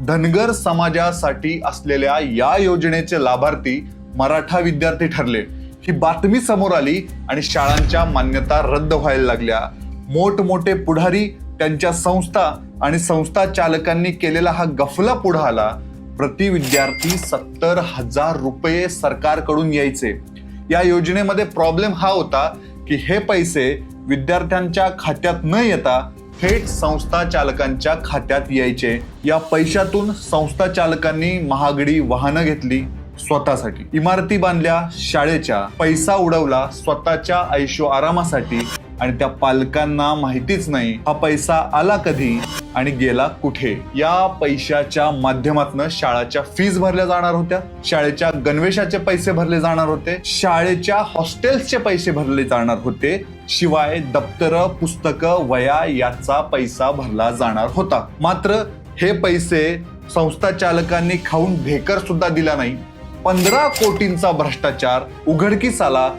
धनगर समाजासाठी असलेल्या या योजनेचे लाभार्थी मराठा विद्यार्थी ठरले। ही बातमी समोर आली आणि शाळांच्या मान्यता रद्द व्हायला लागल्या। मोठमोठे पुढारी, त्यांच्या संस्था आणि संस्था चालकांनी केलेला हा गफला पुढे आला। प्रति विद्यार्थी 70,000 रुपये सरकारकडून यायचे। या योजनेमध्ये प्रॉब्लेम हा होता की हे पैसे विद्यार्थ्यांच्या खात्यात न येता थेट संस्था चालकांच्या खात्यात यायचे। या पैशातून संस्था चालकांनी महागडी वाहनं घेतली, स्वतःसाठी इमारती बांधल्या, शाळेच्या पैसा उडवला स्वतःच्या ऐशो आरामासाठी आणि त्या पालकांना माहितीच नाही हा पैसा आला कधी आणि गेला कुठे। या पैशाच्या माध्यमातून शाळेच्या फीस भरल्या जाणार होत्या, शाळेच्या गणवेशाचे पैसे भरले जाणार होते, शाळेच्या हॉस्टेल्सचे पैसे भरले जाणार होते, शिवाय दप्तर, पुस्तकं, वह्या याचा पैसा भरला जाणार होता। मात्र हे पैसे संस्था चालकांनी खाऊन भेकर सुद्धा दिला नाही। 15 कोटींचा भ्रष्टाचार उघडकीस आला।